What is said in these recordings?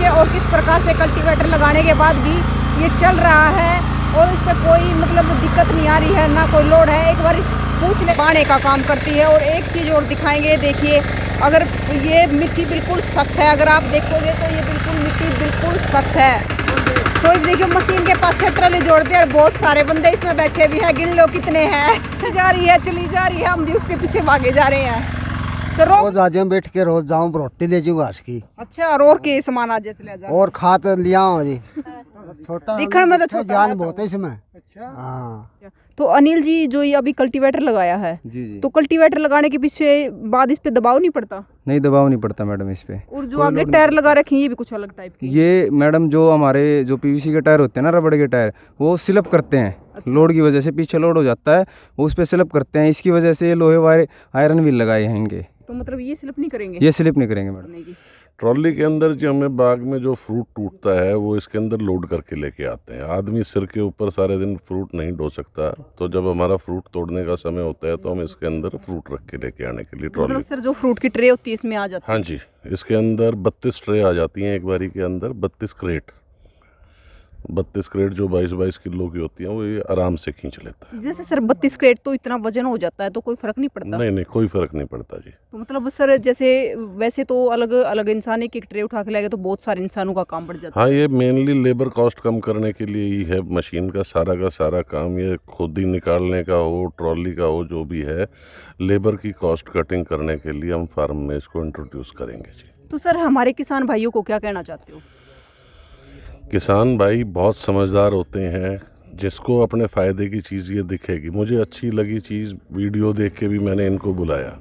पीछे और किस प्रकार से कल्टीवेटर लगाने के बाद भी ये चल रहा है और इस पर कोई मतलब दिक्कत नहीं आ रही है, ना कोई लोड है। एक बार पूछ ले, बाणे का काम करती है। और एक चीज़ और दिखाएंगे, देखिए अगर ये मिट्टी बिल्कुल सख्त है, अगर आप देखोगे तो ये बिल्कुल मिट्टी बिल्कुल सख्त है। तो देखिए मशीन के पास ट्रॉली जोड़ते हैं और बहुत सारे बंदे इसमें बैठे भी हैं, गिन लो कितने हैं। जा रही है, चली जा रही है, हम भी उसके पीछे भागे जा रहे हैं। तो रोज आज हम बैठ के रोज जाऊँ रोटी ले जाऊँ घास की। अच्छा, और के सामान आज चले जा और खाद लिया हूँ जी। छोटा दिखने में तो छोटा जान बहुत है इसमें। अच्छा हाँ। तो अनिल जी, जो ये अभी कल्टीवेटर लगाया है, जी तो कल्टीवेटर लगाने के पीछे बाद इस पे दबाव नहीं पड़ता? नहीं, दबाव नहीं पड़ता मैडम इस पे। और जो आगे टायर लगा रखे हैं ये भी कुछ अलग टाइप के? ये मैडम जो हमारे जो पीवीसी के टायर होते हैं ना, रबड़ के टायर, वो स्लिप करते हैं। अच्छा। लोड की वजह से पीछे लोड हो जाता है, वो उस पर स्लिप करते हैं। इसकी वजह से ये लोहे वाले आयरन व्हील लगाए हैं इनके। तो मतलब ये स्लिप नहीं करेंगे? ये स्लिप नहीं करेंगे मैडम। नहीं। ट्रॉली के अंदर जो हमें बाग में जो फ्रूट टूटता है वो इसके अंदर लोड करके लेके आते हैं। आदमी सिर के ऊपर सारे दिन फ्रूट नहीं ढो सकता, तो जब हमारा फ्रूट तोड़ने का समय होता है तो हम इसके अंदर फ्रूट रख के लेके आने के लिए ट्रॉली। मतलब सर जो फ्रूट की ट्रे होती है इसमें आ जाती है? हाँ जी, इसके अंदर 32 ट्रे आ जाती हैं एक बारी के अंदर। 32 क्रेट 32 क्रेट जो 22-22 किलो की होती हैं वो ये आराम से खींच लेता है। जैसे सर 32 क्रेट तो इतना वजन हो जाता है, तो कोई फर्क नहीं पड़ता? नहीं, कोई फर्क नहीं पड़ता जी। तो मतलब सर जैसे वैसे तो अलग अलग इंसान एक ट्रे उठा के लाएगा तो बहुत सारे इंसानों का काम बढ़ जाता है। हाँ, ये मेनली लेबर कॉस्ट कम करने के लिए ही है। मशीन का सारा काम ये खुद ही निकालने का हो, ट्रॉली का हो, जो भी है, लेबर की कॉस्ट कटिंग करने के लिए हम फार्म में इसको इंट्रोड्यूस करेंगे जी। तो सर हमारे किसान भाइयों को क्या कहना चाहते हो? किसान भाई बहुत समझदार होते हैं, जिसको अपने फ़ायदे की चीज़ ये दिखेगी। मुझे अच्छी लगी चीज़, वीडियो देख के भी मैंने इनको बुलाया।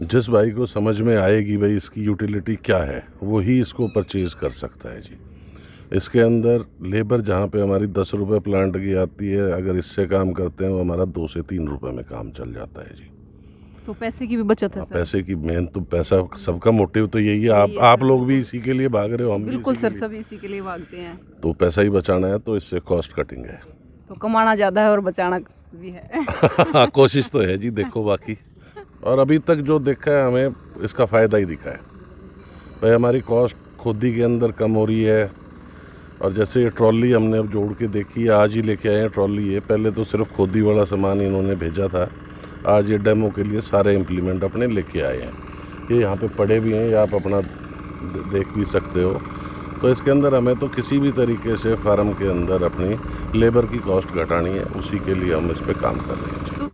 जिस भाई को समझ में आएगी भाई इसकी यूटिलिटी क्या है, वो ही इसको परचेज़ कर सकता है जी। इसके अंदर लेबर जहाँ पे हमारी 10 रुपये प्लांट की आती है, अगर इससे काम करते हैं वो हमारा 2 से 3 रुपये में काम चल जाता है जी। तो पैसे की भी बचत है सर? पैसे की मेन तो पैसा, सबका मोटिव तो यही है। आप लोग भी इसी के लिए भाग रहे हो, हम भी बिल्कुल इसी सर, के लिए। सभी इसी के लिए भागते हैं। तो पैसा ही बचाना है, तो इससे कॉस्ट कटिंग है। तो कमाना ज़्यादा है और बचाना भी है। कोशिश तो है जी, देखो बाकी। और अभी तक जो देखा है हमें इसका फ़ायदा ही दिखा है भाई। हमारी कॉस्ट खुदी के अंदर कम हो रही है। और जैसे ये ट्रॉली हमने अब जोड़ के देखी है, आज ही लेके आए हैं ट्रॉली। ये पहले तो सिर्फ खुदी वाला सामान इन्होंने भेजा था, आज ये डेमो के लिए सारे इम्प्लीमेंट अपने लेके आए हैं। ये यहाँ पे पड़े भी हैं, ये आप अपना देख भी सकते हो। तो इसके अंदर हमें तो किसी भी तरीके से फार्म के अंदर अपनी लेबर की कॉस्ट घटानी है, उसी के लिए हम इस पे काम कर रहे हैं जी।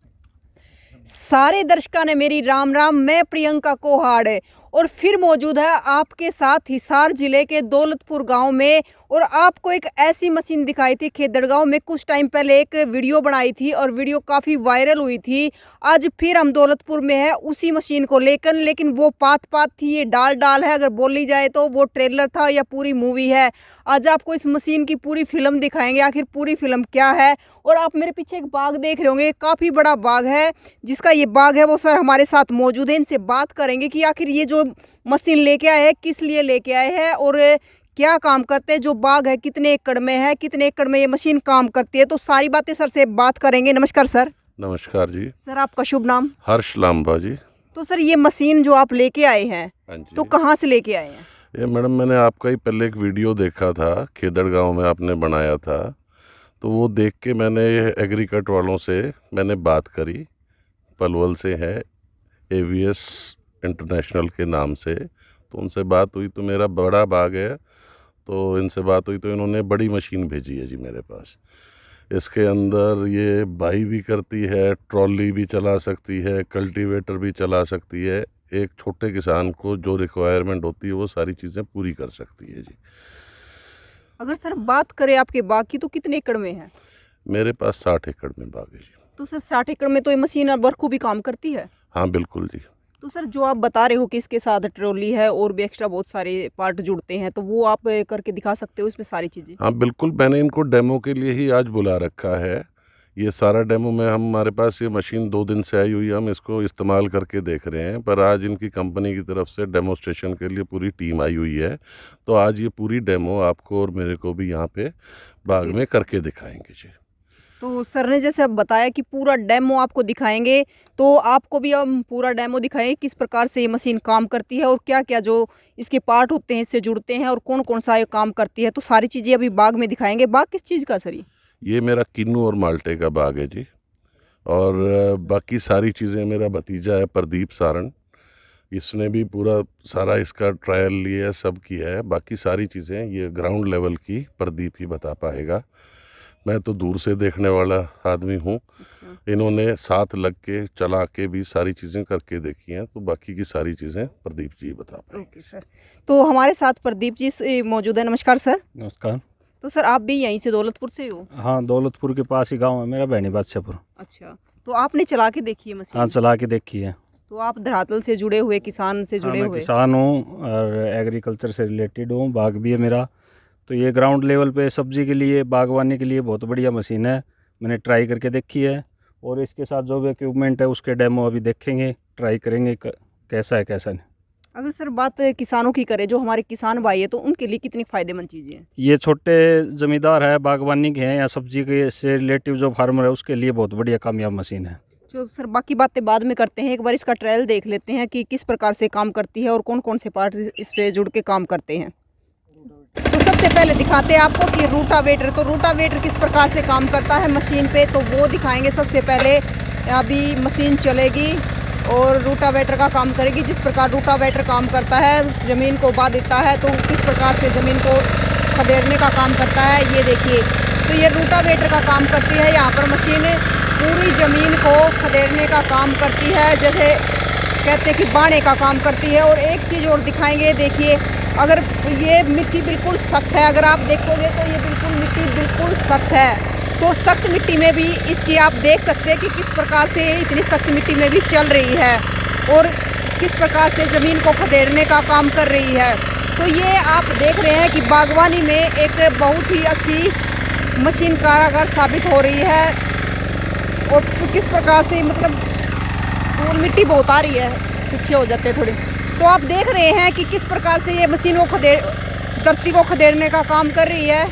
सारे दर्शकों ने मेरी राम राम, मैं प्रियंका कोहाड़ और फिर मौजूद है आपके साथ हिसार जिले के दौलतपुर गांव में। और आपको एक ऐसी मशीन दिखाई थी खेदड़गांव में, कुछ टाइम पहले एक वीडियो बनाई थी और वीडियो काफ़ी वायरल हुई थी। आज फिर हम दौलतपुर में है उसी मशीन को लेकर, लेकिन वो पात थी, ये डाल है। अगर बोली जाए तो वो ट्रेलर था या पूरी मूवी है। आज आपको इस मशीन की पूरी फिल्म दिखाएंगे, आखिर पूरी फिल्म क्या है। और आप मेरे पीछे एक बाग देख रहे होंगे, काफ़ी बड़ा बाग है। जिसका ये बाग है वो सर हमारे साथ मौजूद है, इनसे बात करेंगे कि आखिर ये जो मशीन लेके आए हैं किस लिए लेके आए हैं और क्या काम करते हैं। जो बाग है कितने एकड़ में है, कितने एकड़ में ये मशीन काम करती है, तो सारी बातें सर से बात करेंगे। नमस्कार सर। नमस्कार जी। सर आपका शुभ नाम? हर्ष लांबा जी। तो सर ये मशीन जो आप लेके आए हैं, हाँ जी। तो कहाँ से लेके आए हैं? ये मैडम मैंने आपका ही पहले एक वीडियो देखा था, खेदड़गांव में आपने बनाया था, तो वो देख के मैंने एग्रीकट वालों से मैंने बात करी। पलवल से है, AVS इंटरनेशनल के नाम से, तो उनसे बात हुई। तो मेरा बड़ा बाग है, तो इनसे बात हुई तो इन्होंने बड़ी मशीन भेजी है जी मेरे पास। इसके अंदर ये बाई भी करती है, ट्रॉली भी चला सकती है, कल्टीवेटर भी चला सकती है। एक छोटे किसान को जो रिक्वायरमेंट होती है वो सारी चीज़ें पूरी कर सकती है जी। अगर सर बात करें आपके बाग की, तो कितने एकड़ में है? मेरे पास 60 एकड़ में बाग है जी। तो सर 60 एकड़ में तो ये मशीन अब बखूबी काम करती है? हाँ बिल्कुल जी। तो सर जो आप बता रहे हो कि इसके साथ ट्रॉली है और भी एक्स्ट्रा बहुत सारे पार्ट जुड़ते हैं, तो वो आप करके दिखा सकते हो इसमें सारी चीज़ें? हाँ बिल्कुल, मैंने इनको डेमो के लिए ही आज बुला रखा है। ये सारा डेमो में हमारे पास ये मशीन 2 दिन से आई हुई है, हम इसको इस्तेमाल करके देख रहे हैं। पर आज इनकी कंपनी की तरफ से डेमोस्ट्रेशन के लिए पूरी टीम आई हुई है, तो आज ये पूरी डेमो आपको और मेरे को भी यहाँ पे बाग में करके दिखाएंगे जी। तो सर ने जैसे अब बताया कि पूरा डेमो आपको दिखाएंगे, तो आपको भी हम पूरा डेमो दिखाएं किस प्रकार से ये मशीन काम करती है और क्या क्या जो इसके पार्ट होते हैं इससे जुड़ते हैं और कौन कौन सा ये काम करती है। तो सारी चीज़ें अभी बाग में दिखाएंगे। बाग किस चीज़ का सर ये मेरा किन्नू और माल्टे का बाग है जी। और बाकी सारी चीज़ें मेरा भतीजा है प्रदीप सारण, इसने भी पूरा सारा इसका ट्रायल लिया है, सब किया है। बाकी सारी चीज़ें ये ग्राउंड लेवल की प्रदीप ही बता पाएगा। मैं तो दूर से देखने वाला आदमी हूँ। इन्होंने साथ लग के चला के भी सारी चीज़ें करके देखी हैं, तो बाकी की सारी चीज़ें प्रदीप जी बता पाएंगे। Okay sir. तो हमारे साथ प्रदीप जी मौजूद है। नमस्कार सर। नमस्कार। तो सर आप भी यहीं से दौलतपुर से हो? हाँ, दौलतपुर के पास ही गांव है मेरा, बहनी बादशाहपुर। अच्छा, तो आपने चला के देखी है मशीन? हाँ, चला के देखी है। तो आप धरातल से जुड़े हुए, किसान से जुड़े मैं हुए? किसान हूँ और एग्रीकल्चर से रिलेटेड हूँ, बाग भी है मेरा। तो ये ग्राउंड लेवल पे सब्जी के लिए, बागवानी के लिए बहुत बढ़िया मशीन है। मैंने ट्राई करके देखी है और इसके साथ जो भी इक्विपमेंट है उसके डेमो अभी देखेंगे, ट्राई करेंगे कैसा है कैसा नहीं। अगर सर बात किसानों की करें, जो हमारे किसान भाई है, तो उनके लिए कितनी फ़ायदेमंद चीज़ें हैं? ये छोटे ज़मींदार है, बागवानी के हैं या सब्जी के से रिलेटिव जो फार्मर है उसके लिए बहुत बढ़िया कामयाब मशीन है। जो सर बाकी बातें बाद में करते हैं, एक बार इसका ट्रायल देख लेते हैं कि किस प्रकार से काम करती है और कौन कौन से पार्ट इस पे जुड़ के काम करते हैं। तो सबसे पहले दिखाते हैं आपको कि रूटावेटर, तो रूटावेटर किस प्रकार से काम करता है मशीन पे, तो वो दिखाएंगे। सबसे पहले अभी मशीन चलेगी और रूटावेटर का काम करेगी। जिस प्रकार रूटावेटर काम करता है, ज़मीन को बा देता है, तो किस प्रकार से ज़मीन को खदेड़ने का काम करता है ये देखिए। तो ये रूटावेटर का काम करती है। यहाँ पर मशीन पूरी ज़मीन को खदेड़ने का काम करती है, जैसे कहते हैं कि बाणे का काम करती है। और एक चीज़ और दिखाएंगे, देखिए अगर ये मिट्टी बिल्कुल सख्त है, अगर आप देखोगे तो ये बिल्कुल मिट्टी बिल्कुल सख्त है। तो सख्त मिट्टी में भी इसकी आप देख सकते हैं कि किस प्रकार से इतनी सख्त मिट्टी में भी चल रही है और किस प्रकार से ज़मीन को खदेड़ने का काम कर रही है। तो ये आप देख रहे हैं कि बागवानी में एक बहुत ही अच्छी मशीन कारगर साबित हो रही है। और किस प्रकार से मतलब और मिट्टी बहुत आ रही है, पीछे हो जाते हैं थोड़ी। तो आप देख रहे हैं कि किस प्रकार से ये मशीन को धरती को खदेड़ने का काम कर रही है।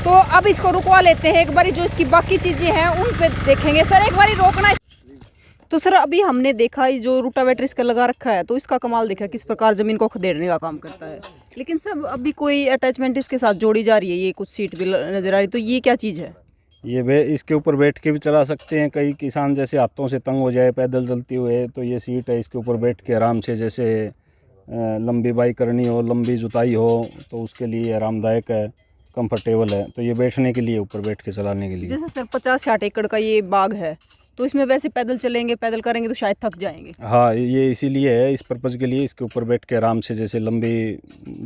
तो अब इसको रुकवा लेते हैं, एक बारी जो इसकी बाकी चीज़ें हैं उन पे देखेंगे। सर एक बारी रोकना। तो सर अभी हमने देखा जो रूटावेटर इसका लगा रखा है, तो इसका कमाल देखा किस प्रकार ज़मीन को खदेड़ने का काम करता है। लेकिन सर अभी कोई अटैचमेंट इसके साथ जोड़ी जा रही है, ये कुछ सीट भी नज़र आ रही, तो ये क्या चीज़ है? ये इसके ऊपर बैठ के भी चला सकते हैं। कई किसान जैसे हाथों से तंग हो जाए पैदल चलते हुए, तो ये सीट है, इसके ऊपर बैठ के आराम से जैसे लंबी बाई करनी हो, लंबी जुताई हो, तो उसके लिए आरामदायक है, कंफर्टेबल है। तो ये बैठने के लिए, ऊपर बैठ के चलाने के लिए। जैसे सर 50-60 एकड़ का ये बाग है, तो इसमें वैसे पैदल चलेंगे, पैदल करेंगे तो शायद थक जाएंगे। हाँ, ये इसीलिए है, इस पर्पज़ के लिए इसके ऊपर बैठ के आराम से जैसे लंबी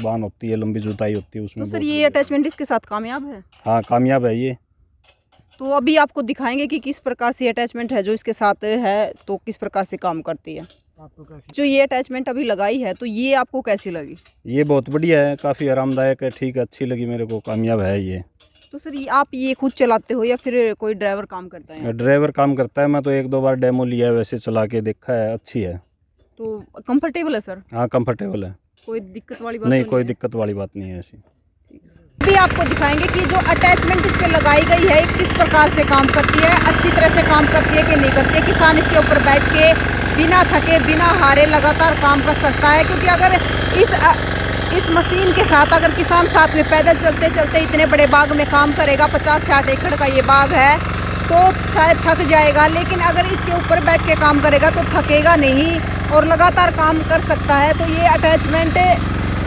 बान होती है, लंबी जुताई होती है, उसमें। तो सर ये अटैचमेंट इसके साथ कामयाब है? हाँ, कामयाब है ये। तो अभी आपको दिखाएंगे कि किस प्रकार से अटैचमेंट है जो इसके साथ है, तो किस प्रकार से काम करती है। जो ये अटैचमेंट अभी लगाई है, तो ये आपको कैसी लगी? ये बहुत बढ़िया है, काफ़ी आरामदायक है, ठीक है, अच्छी लगी मेरे को, कामयाब है ये। तो सर ये आप ये खुद चलाते हो या फिर कोई ड्राइवर काम करता है? ड्राइवर काम करता है, मैं तो 1-2 बार डेमो लिया है, वैसे चला के देखा है, अच्छी है। तो कंफर्टेबल है सर? हाँ, कंफर्टेबल है, कोई दिक्कत वाली बात नहीं, तो कोई है? दिक्कत वाली बात नहीं है ऐसी। अभी आपको दिखाएंगे कि जो अटैचमेंट इस पे लगाई गई है किस प्रकार से काम करती है, अच्छी तरह से काम करती है कि नहीं करती है। किसान इसके ऊपर बैठ के बिना थके, बिना हारे लगातार काम कर सकता है। क्योंकि अगर इस मशीन के साथ अगर किसान साथ में पैदल चलते चलते इतने बड़े बाग में काम करेगा, 50-60 एकड़ का ये बाग है, तो शायद थक जाएगा। लेकिन अगर इसके ऊपर बैठ के काम करेगा तो थकेगा नहीं और लगातार काम कर सकता है। तो ये अटैचमेंट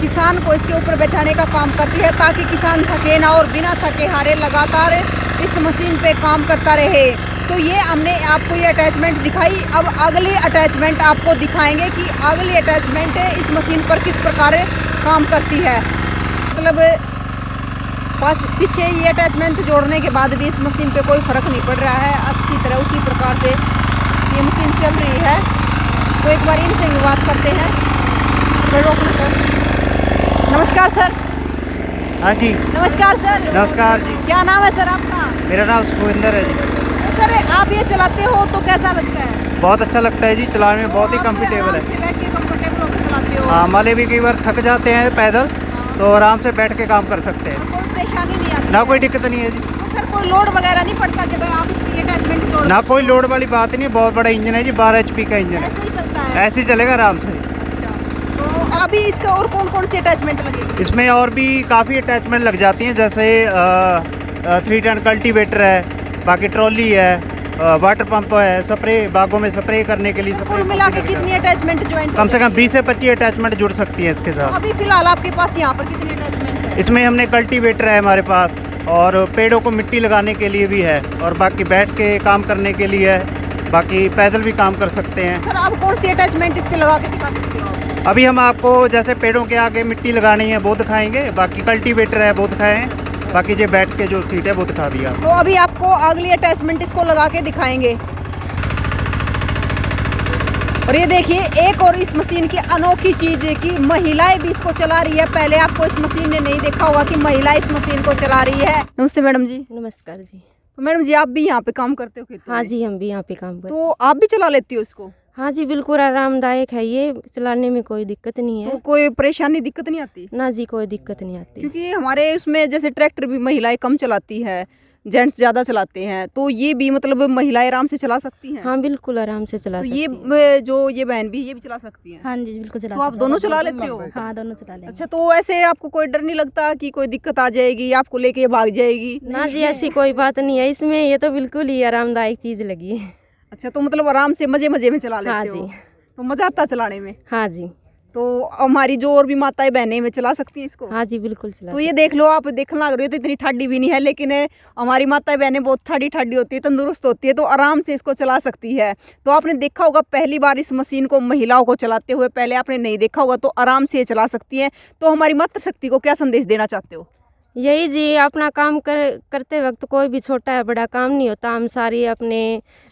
किसान को इसके ऊपर बैठाने का काम करती है, ताकि किसान थके ना और बिना थके हारे लगातार इस मशीन पे काम करता रहे। तो ये हमने आपको ये अटैचमेंट दिखाई। अब अगली अटैचमेंट आपको दिखाएंगे कि अगली अटैचमेंट इस मशीन पर किस प्रकार काम करती है। मतलब पीछे ये अटैचमेंट जोड़ने के बाद भी इस मशीन पे कोई फ़र्क नहीं पड़ रहा है, अच्छी तरह उसी प्रकार से ये मशीन चल रही है। तो एक बार इनसे भी बात करते हैं। रोकना सर। नमस्कार सर। हाँ जी, नमस्कार सर। नमस्कार जी। क्या नाम है सर आपका? मेरा नाम सुखविंदर है जी। सर आप ये चलाते हो तो कैसा लगता है? बहुत अच्छा लगता है जी, चलाने में बहुत ही कंफर्टेबल है। बैठ के कंफर्टेबल होकर चलाते हो? हाँ, हमारे भी कई बार थक जाते हैं पैदल, तो आराम से बैठ के काम कर सकते हैं, कोई परेशानी नहीं आती? ना कोई दिक्कत नहीं है जी, तो सर कोई लोड वगैरह नहीं पड़ता कि भाई आप इसमें ये अटैचमेंट जोड़ ना कोई लोड वाली बात नहीं है। बहुत बड़ा इंजन है जी, 12 HP का इंजन है, ऐसे ही चलता है? ऐसे ही चलेगा आराम से। तो अभी इसका और कौन कौन सी अटैचमेंट लगेगी? इसमें और भी काफ़ी अटैचमेंट लग जाती हैं, जैसे 3 टन कल्टीवेटर है, बाकी ट्रॉली है, वाटर पंप है, स्प्रे बागों में स्प्रे करने के लिए कुल स्प्रे मिला के कितनी अटैचमेंट ज्वाइन? कम से कम 20 से 25 अटैचमेंट जुड़ सकती हैं इसके साथ। अभी फिलहाल आपके पास यहाँ पर कितनी अटैचमेंट है? इसमें हमने कल्टीवेटर है हमारे पास, और पेड़ों को मिट्टी लगाने के लिए भी है, और बाकी बैठ के काम करने के लिए है, बाकी पैदल भी काम कर सकते हैं। सर आप कौन सी अटैचमेंट इस पे लगा के दिखा सकते हो? अभी हम आपको जैसे पेड़ों के आगे मिट्टी लगानी है वो दिखाएंगे, बाकी कल्टीवेटर है वो दिखाएं, बाकी ये बैठ के जो सीट है वो दिखा दिया। तो अभी आपको अगली अटैचमेंट इसको लगा के दिखाएंगे। और ये देखिए एक और इस मशीन की अनोखी चीज़ है कि महिलाएं भी इसको चला रही है। पहले आपको इस मशीन ने नहीं देखा होगा कि महिला इस मशीन को चला रही है। नमस्ते मैडम जी। नमस्कार जी। तो मैडम जी आप भी यहाँ पे काम करते हो खेतों हाँ में? जी, हम भी यहाँ पे काम करते तो आप भी चला लेती हो इसको? हाँ जी, बिल्कुल आरामदायक है, ये चलाने में कोई दिक्कत नहीं तो है। कोई परेशानी दिक्कत नहीं आती? ना जी, कोई दिक्कत नहीं आती। क्योंकि हमारे उसमें जैसे ट्रैक्टर भी महिलाएं कम चलाती है, जेंट्स ज़्यादा चलाते हैं, तो ये भी मतलब महिलाएं आराम से चला सकती हैं? हाँ बिल्कुल आराम से चला तो सकती ये हैं। जो ये बहन भी ये भी चला सकती हैं? हाँ जी बिल्कुल चला तो आप सकते दोनों हैं। चला लेते हो? हाँ दोनों चला लेंगे। अच्छा, तो ऐसे आपको कोई डर नहीं लगता कि कोई दिक्कत आ जाएगी, आपको लेके भाग जाएगी? ना जी, ऐसी कोई बात नहीं है इसमें, ये तो बिल्कुल ही आरामदायक चीज़ लगी है। अच्छा, तो मतलब आराम से मजे मजे में चला लेते हाँ हो? जी। तो मजा आता चलाने में? हाँ जी। तो हमारी जो और भी माताएं बहनें में चला सकती हैं इसको? हाँ जी बिल्कुल चला तो ये देख लो, आप देखने लग रहे हो तो इतनी ठाडी भी नहीं है, लेकिन हमारी माताएं बहनें बहुत ठाडी ठाडी होती है, तंदुरुस्त होती है, तो आराम से इसको चला सकती है। तो आपने देखा होगा पहली बार इस मशीन को महिलाओं को चलाते हुए, पहले आपने नहीं देखा होगा, तो आराम से ये चला सकती हैं। तो हमारी मातृशक्ति को क्या संदेश देना चाहते हो? यही जी, अपना काम करते वक्त कोई भी छोटा है बड़ा काम नहीं होता, हम सारी अपने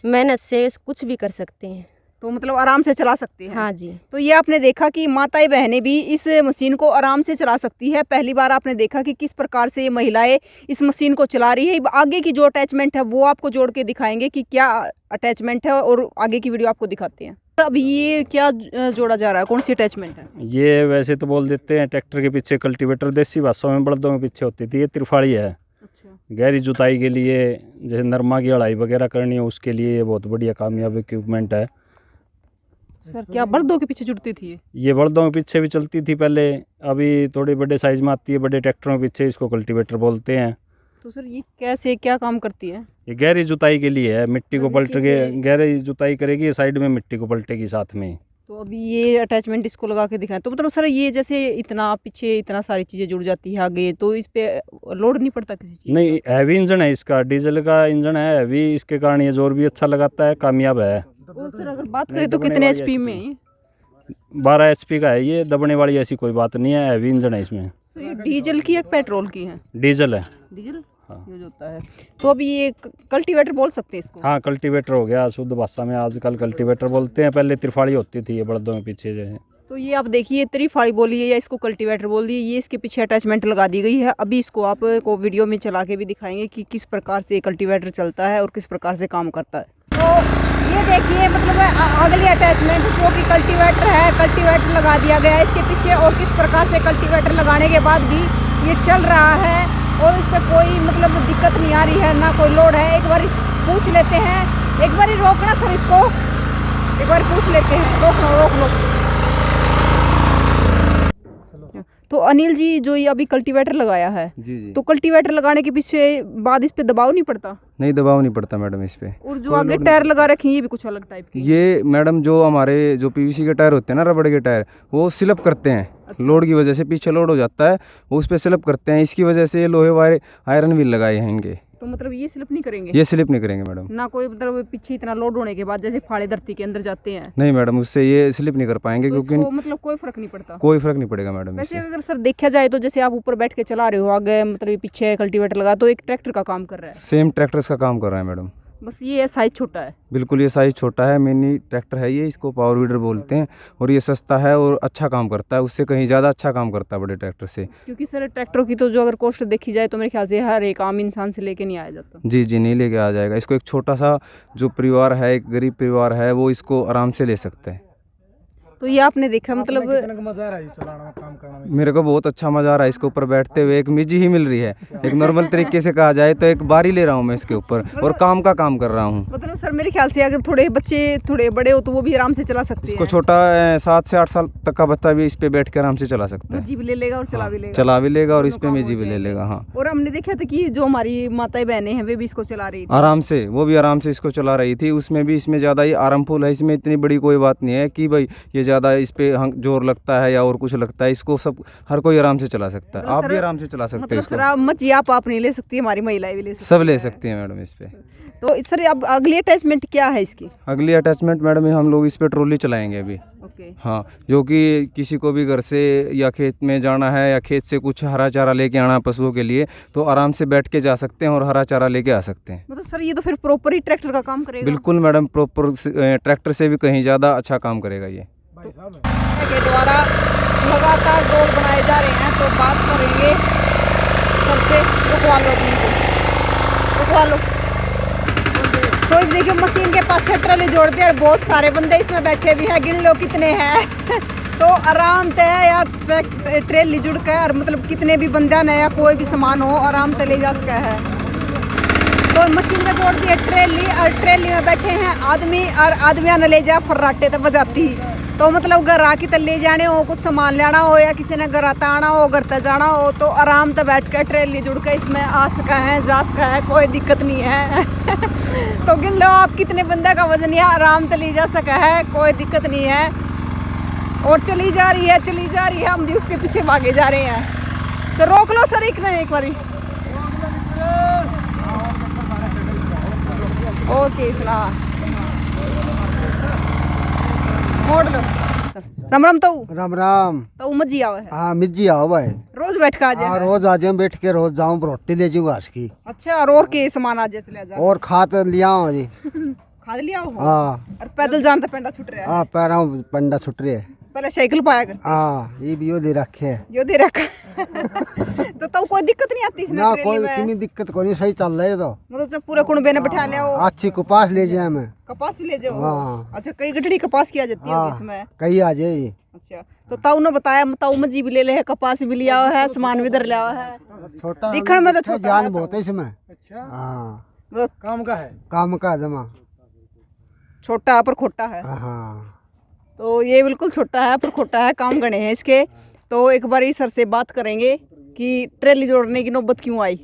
मेहनत से कुछ भी कर सकते हैं। तो मतलब आराम से चला सकते हैं? हाँ जी। तो ये आपने देखा कि माताएं बहनें भी इस मशीन को आराम से चला सकती है। पहली बार आपने देखा कि किस प्रकार से ये महिलाएं इस मशीन को चला रही है। आगे की जो अटैचमेंट है वो आपको जोड़ के दिखाएंगे कि क्या अटैचमेंट है, और आगे की वीडियो आपको दिखाते हैं। अभी ये क्या जोड़ा जा रहा है, कौन सी अटैचमेंट है? ये वैसे तो बोल देते हैं ट्रैक्टर के पीछे कल्टीवेटर, देसी भाषा में बड़दों के पीछे होती थी, ये त्रिफाड़ी है। अच्छा, गहरी जुताई के लिए, जैसे नरमा की अड़ाई वगैरह करनी है उसके लिए ये बहुत बढ़िया कामयाब इक्विपमेंट है। सर क्या बल्दों के पीछे जुड़ती थी ये बड़दों के पीछे भी चलती थी पहले, अभी थोड़ी बड़े साइज में आती है, बड़े ट्रैक्टरों के पीछे इसको कल्टीवेटर बोलते हैं। तो सर ये कैसे क्या काम करती है? ये गहरी जुताई के लिए है, मिट्टी को पलट के गहरी जुताई करेगी, ये साइड में मिट्टी को पलटेगी साथ में। तो अभी ये अटैचमेंट इसको लगा के दिखाएं, तो मतलब सर ये जैसे इतना पीछे इतना सारी चीज़ें जुड़ जाती है आगे, तो इस पे लोड नहीं पड़ता किसी चीज़? नहीं, हैवी इंजन है इसका, डीजल का इंजन है हैवी, इसके कारण ये जोर भी अच्छा लगाता है, कामयाब है। और सर अगर बात करें तो कितने एचपी में? 12 HP का है ये, दबने वाली ऐसी कोई बात नहीं है, हैवी इंजन है इसमें। तो ये डीजल की या पेट्रोल की है? डीजल है। डीजल हाँ। यूज होता है। तो अभी ये कल्टीवेटर बोल सकते हैं इसको? हाँ, कल्टीवेटर हो गया, शुद्ध भाषा में आजकल कल्टीवेटर बोलते हैं, पहले त्रिफाड़ी होती थी ये बड़दों के पीछे जो है। तो ये आप देखिए त्रिफाड़ी बोलिए या इसको कल्टीवेटर बोल दिए, ये इसके पीछे अटैचमेंट लगा दी गई है। अभी इसको आपको वीडियो में चला के भी दिखाएंगे कि किस प्रकार से कल्टीवेटर चलता है और किस प्रकार से काम करता है। तो ये देखिए मतलब अगली अटैचमेंट जो कि कल्टीवेटर है, कल्टीवेटर लगा दिया गया है इसके पीछे, और किस प्रकार से कल्टीवेटर लगाने के बाद भी ये चल रहा है और इस पर कोई मतलब दिक्कत नहीं आ रही है, ना कोई लोड है। एक बार पूछ लेते हैं, एक बार रोकना सर इसको, एक बार पूछ लेते हैं, रोक लो। तो अनिल जी जो ये अभी कल्टीवेटर लगाया है, जी जी। तो कल्टीवेटर लगाने के पीछे बाद इस पे दबाव नहीं पड़ता? नहीं, दबाव नहीं पड़ता मैडम इस पे। और जो आगे टायर लगा रखे हैं ये भी कुछ अलग टाइप के? ये मैडम जो हमारे जो पीवीसी के टायर होते हैं ना, रबड़ के टायर, वो स्लिप करते हैं। लोड की वजह से पीछे लोड हो जाता है, वो उस पर स्लिप करते हैं, इसकी वजह से ये लोहे वाले आयरन व्हील लगाए हैं इनके। तो मतलब ये स्लिप नहीं करेंगे? ये स्लिप नहीं करेंगे मैडम। ना कोई मतलब पीछे इतना लोड होने के बाद जैसे फाड़े धरती के अंदर जाते हैं, नहीं मैडम, उससे ये स्लिप नहीं कर पाएंगे, तो क्योंकि इसको मतलब कोई फर्क नहीं पड़ता? कोई फर्क नहीं पड़ेगा मैडम वैसे इससे। अगर सर देखा जाए तो जैसे आप ऊपर बैठ के चला रहे हो, आगे मतलब ये पीछे कल्टीवेटर लगा, तो एक ट्रैक्टर का काम कर रहा है। सेम ट्रैक्टर्स का काम कर रहा है मैडम। बस ये साइज छोटा है। बिल्कुल, ये साइज छोटा है, मिनी ट्रैक्टर है ये, इसको पावर वीडर बोलते हैं, और ये सस्ता है और अच्छा काम करता है, उससे कहीं ज़्यादा अच्छा काम करता है बड़े ट्रैक्टर से। क्योंकि सर ट्रैक्टरों की तो जो अगर कॉस्ट देखी जाए तो मेरे ख्याल से हर एक आम इंसान से लेके नहीं आया जाता। जी जी, नहीं लेके आ जाएगा इसको। एक छोटा सा जो परिवार है, एक गरीब परिवार है, वो इसको आराम से ले सकता है। तो ये आपने देखा मतलब मेरे को बहुत अच्छा मज़ा आ रहा है इसके ऊपर बैठते हुए। एक मिजी ही मिल रही है, एक नॉर्मल तरीके से कहा जाए तो एक बारी ले रहा हूँ मैं इसके ऊपर और काम का काम कर रहा हूँ। मतलब सर मेरे ख्याल से अगर थोड़े बच्चे थोड़े बड़े हो तो वो भी आराम से चला सकते इसको हैं। छोटा 7 से 8 साल तक का बच्चा भी इस पे बैठ के आराम से चला सकता है। जी भी ले लेगा और चला भी लेगा। चला भी लेगा और दोनों इस पे काम मिजी हो भी ले जाएंगे। लेगा। हाँ, और हमने देखा था कि जो हमारी माताएं बहनें हैं वे भी इसको चला रही थी आराम से, वो भी आराम से इसको चला रही थी। उसमें भी इसमें ज़्यादा ही आरामफुल है, इसमें इतनी बड़ी कोई बात नहीं है कि भाई ये ज़्यादा इस पे जोर लगता है या और कुछ लगता है। इसको सब हर कोई आराम से चला सकता है। मतलब आप सर- भी आराम से चला सकते हो मतलब सर इसको। आप मत ये आप नहीं ले सकती, हमारी महिलाएं भी ले सकती सब ले हैं। सकती हैं मैडम इस पे। तो सर अब अगली अटैचमेंट क्या है इसकी? अगली अटैचमेंट मैडम हम लोग इस पे ट्रॉली चलाएंगे अभी। ओके। हाँ, जो कि किसी को भी घर से या खेत में जाना है या खेत से कुछ हरा चारा लेके आना पशुओं के लिए तो आराम से बैठ के जा सकते हैं और हरा चारा लेके आ सकते हैं। मतलब सर ये तो फिर प्रॉपर ही ट्रैक्टर का काम करेगा। बिल्कुल मैडम, प्रॉपर ट्रैक्टर से भी कहीं ज़्यादा अच्छा काम करेगा ये। के द्वारा लगातार रोड बनाए जा रहे हैं, तो बात करेंगे सर से। रुकवा लो अपनी को, रुकवा लो। तो अब देखिए मशीन के पास ट्रॉली जोड़ दिया और बहुत सारे बंदे इसमें बैठे भी हैं, गिन लो कितने हैं। तो आराम से यार ट्रेली जुड़ कर और मतलब कितने भी बंदे न या कोई भी सामान हो आराम से ले जा सका है। तो मशीन में जोड़ दिए ट्रेली और ट्रेली में बैठे हैं आदमी और आदमियां ने ले जा फर्राटे तो बजाती। तो मतलब घर आके तो ले जाने हो, कुछ सामान लेना हो या किसी ने घर आता आना हो, घर तक जाना हो तो आराम से बैठ कर ट्रेली जुड़ कर इसमें आ सका है, जा सका है, कोई दिक्कत नहीं है। तो गिन लो आप कितने बंदे का वजन है, आराम से ले जा सका है, कोई दिक्कत नहीं है। और चली जा रही है, चली जा रही है, हम भी उसके पीछे भागे जा रहे हैं। तो रोक लो सर एक बारी। ओके इतना मोड़ लो। राम राम। राम राम। तो मजी आवे है, हाँ मिर्जी आओ भाई। रोज बैठ के आ हाँ जाए। रोज आ जाऊँ, बैठ के रोज जाऊँ, रोटी ले जाऊँ घास की अच्छा, और के सामान आ जाए चले जा। और खाद लिया हूँ जी। खाद लिया हो? हाँ और पैदल जान तो पेंडा छूट रहा है। हाँ पैरों पंडा छुट रही है। पहले साइकिल पाया कर, हाँ ये भी दे रखे है यो दे रखा। तो कोई दिक्कत नहीं आती इसमें ना, ट्रेली कोई में? कितनी दिक्कत को नहीं, सही चल रहा है। तो मतलब जब पूरे कुनबे ने बिठा लिया हो, अच्छी कपास ले जाए मैं। कपास भी ले जाओ। हाँ। अच्छा, कई गठड़ी कपास की आ जाती है हाँ इसमें। कहीं आ जाए। अच्छा, तो ताऊ ने बताया, ताऊ मजी भी ले ले है, कपास भी लिया हुआ है, सामान भी इधर लिया हुआ है। छोटा दिखने में तो छोटा जान है बहुत है इसमें। अच्छा। हाँ तो काम का जमा। छोटा पर खोटा है। हाँ तो ये बिल्कुल छोटा है पर खोटा है, काम गणे हैं इसके। तो एक बार सर से बात करेंगे कि ट्रेली जोड़ने की नौबत क्यों आई।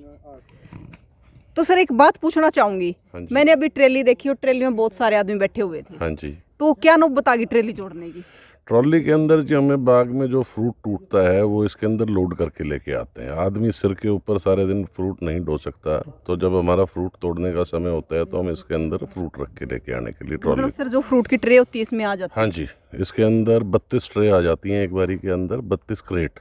तो सर एक बात पूछना चाहूंगी, हाँ जी। मैंने अभी ट्रेली देखी और ट्रेली में बहुत सारे आदमी बैठे हुए थे, हाँ जी। तो क्या नौबत आ गई ट्रेली जोड़ने की? ट्रॉली के अंदर जो हमें बाग में जो फ्रूट टूटता है वो इसके अंदर लोड करके लेके आते हैं। आदमी सिर के ऊपर सारे दिन फ्रूट नहीं ढो सकता, तो जब हमारा फ्रूट तोड़ने का समय होता है तो हम इसके अंदर फ्रूट रख के लेके आने के लिए ट्रॉली। मतलब सर जो फ्रूट की ट्रे होती है इसमें आ जाती हाँ जी, इसके अंदर 32 ट्रे आ जाती हैं एक बारी के अंदर। 32 क्रेट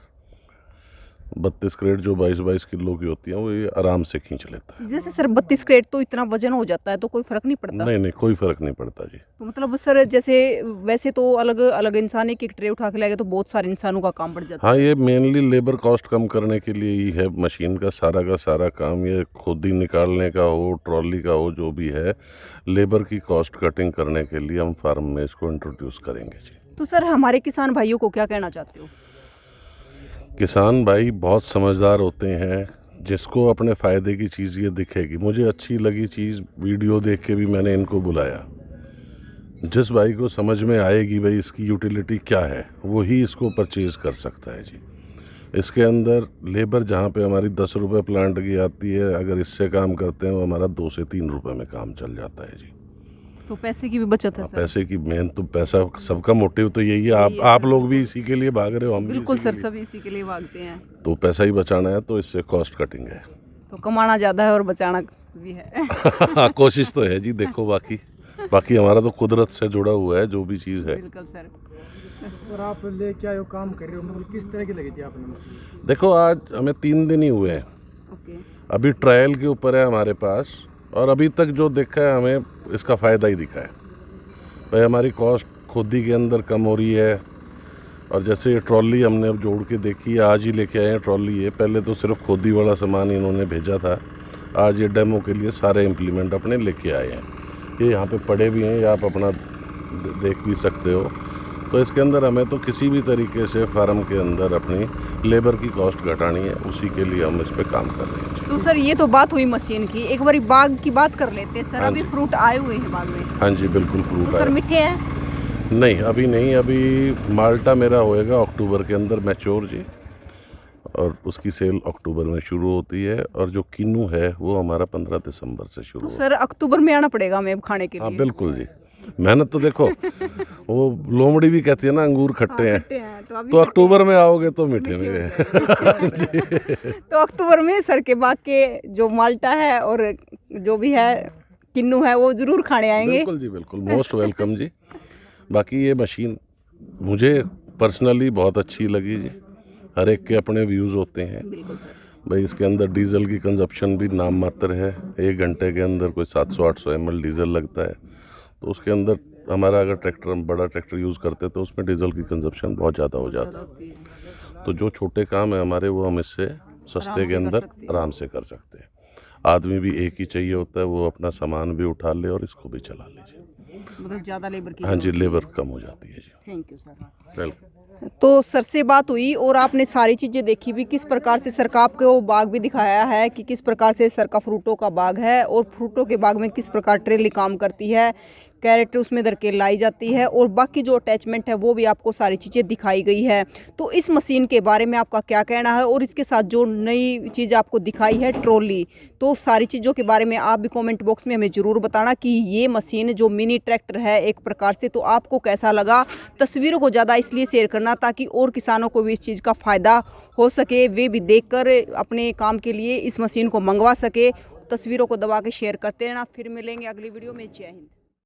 32 क्रेट जो 22-22 किलो की होती हैं वो ये आराम से खींच लेता है। है। जैसे सर 32 क्रेट तो इतना वजन हो जाता है तो कोई फर्क नहीं पड़ता? नहीं, कोई फ़र्क नहीं पड़ता जी। तो मतलब सर जैसे वैसे तो अलग अलग इंसान एक ट्रे उठा के लाएगा तो बहुत सारे इंसानों का काम बढ़ जाता है। हाँ, ये मेनली लेबर कॉस्ट कम करने के लिए ही है। मशीन का सारा काम ये खुद ही निकालने का हो, ट्रॉली का हो, जो भी है, लेबर की कॉस्ट कटिंग करने के लिए हम फार्म में इसको इंट्रोड्यूस करेंगे जी। तो सर हमारे किसान भाइयों को क्या कहना चाहते हो? किसान भाई बहुत समझदार होते हैं, जिसको अपने फ़ायदे की चीज़ ये दिखेगी। मुझे अच्छी लगी चीज़, वीडियो देख के भी मैंने इनको बुलाया। जिस भाई को समझ में आएगी भाई इसकी यूटिलिटी क्या है, वही इसको परचेज़ कर सकता है जी। इसके अंदर लेबर जहाँ पे हमारी 10 रुपये प्लांट की आती है, अगर इससे काम करते हैं वो हमारा 2 से 3 रुपये में काम चल जाता है जी। तो पैसे की भी बचत है सर। पैसे की मेन तो पैसा, सबका मोटिव तो यही है। आप लोग भी इसी के लिए भाग रहे हो, हम भी बिल्कुल इसी सर, के लिए। सभी इसी के लिए भागते हैं। तो पैसा ही बचाना है, तो इससे कॉस्ट कटिंग है। तो कमाना ज़्यादा है और बचाना भी है। कोशिश तो है जी। देखो बाकी हमारा तो कुदरत से जुड़ा हुआ है जो भी चीज़ है। बिल्कुल सर। और आप ले क्या यो काम कर रहे हो, मतलब किस तरह की लगी थी आपने? देखो आज हमें 3 दिन ही हुए हैं, ओके। अभी ट्रायल के ऊपर है हमारे पास, और अभी तक जो देखा है हमें इसका फ़ायदा ही दिखा है भाई। हमारी कॉस्ट खुदी के अंदर कम हो रही है। और जैसे ये ट्रॉली हमने अब जोड़ के देखी है, आज ही लेके आए हैं ट्रॉली ये। पहले तो सिर्फ खुदी वाला सामान इन्होंने भेजा था, आज ये डेमो के लिए सारे इम्प्लीमेंट अपने लेके आए हैं। ये यहाँ पे पड़े भी हैं, ये आप अपना देख भी सकते हो। तो इसके अंदर हमें तो किसी भी तरीके से फार्म के अंदर अपनी लेबर की कॉस्ट घटानी है, उसी के लिए हम इस पे काम कर रहे हैं। तो सर ये तो बात हुई मशीन की, एक बारी बाग की बात कर लेते हैं सर। हाँ अभी जी। फ्रूट आए हुए हैं बाग में? हाँ जी, बिल्कुल फ्रूट तो सर है। मीठे हैं? नहीं अभी नहीं, अभी माल्टा मेरा होएगा अक्टूबर के अंदर मैच्योर जी, और उसकी सेल अक्टूबर में शुरू होती है, और जो किन्नू है वो हमारा 15 दिसंबर से शुरू तो होता सर अक्टूबर में आना पड़ेगा हमें अब खाने के है। हाँ लिए। बिल्कुल जी, मेहनत तो देखो वो लोमड़ी भी कहती है ना अंगूर खट्टे हैं, अभी तो अक्टूबर में आओगे तो मीठे में तो अक्टूबर में सर के बाग के जो माल्टा है और जो भी है किन्नू है वो जरूर खाने आएंगे। बिल्कुल जी, बिल्कुल, मोस्ट वेलकम जी। बाकी ये मशीन मुझे पर्सनली बहुत अच्छी लगी जी। हर एक के अपने व्यूज़ होते हैं भाई। इसके अंदर डीजल की कंजप्शन भी नाम मात्र है, 1 घंटे के अंदर कोई 700-800 ml डीजल लगता है। तो उसके अंदर हमारा अगर ट्रैक्टर, हम बड़ा ट्रैक्टर यूज़ करते तो उसमें डीजल की कंजप्शन बहुत ज़्यादा हो जाता। तो जो छोटे काम है हमारे वो हम इससे सस्ते के अंदर आराम से कर सकते हैं। आदमी भी एक ही चाहिए होता है, वो अपना सामान भी उठा ले और इसको भी चला ले जी। मतलब ज़्यादा लेबर की? हाँ जी, लेबर कम हो जाती है जी। Thank you sir. वेलकम। तो सर से बात हुई और आपने सारी चीज़ें देखी भी, किस प्रकार से सर का आपको बाग भी दिखाया है कि किस प्रकार से सर का फ्रूटों का बाग है और फ्रूटों के बाग में किस प्रकार ट्रेली काम करती है, कैरेट उसमें दर के लाई जाती है और बाकी जो अटैचमेंट है वो भी आपको सारी चीज़ें दिखाई गई है। तो इस मशीन के बारे में आपका क्या कहना है और इसके साथ जो नई चीज़ आपको दिखाई है ट्रॉली, तो सारी चीज़ों के बारे में आप भी कमेंट बॉक्स में हमें ज़रूर बताना कि ये मशीन जो मिनी ट्रैक्टर है एक प्रकार से, तो आपको कैसा लगा। तस्वीरों को ज़्यादा इसलिए शेयर करना ताकि और किसानों को भी इस चीज़ का फ़ायदा हो सके, वे भी देखकर अपने काम के लिए इस मशीन को मंगवा सके। तस्वीरों को दबा के शेयर करते रहना। फिर मिलेंगे अगली वीडियो में। जय हिंद।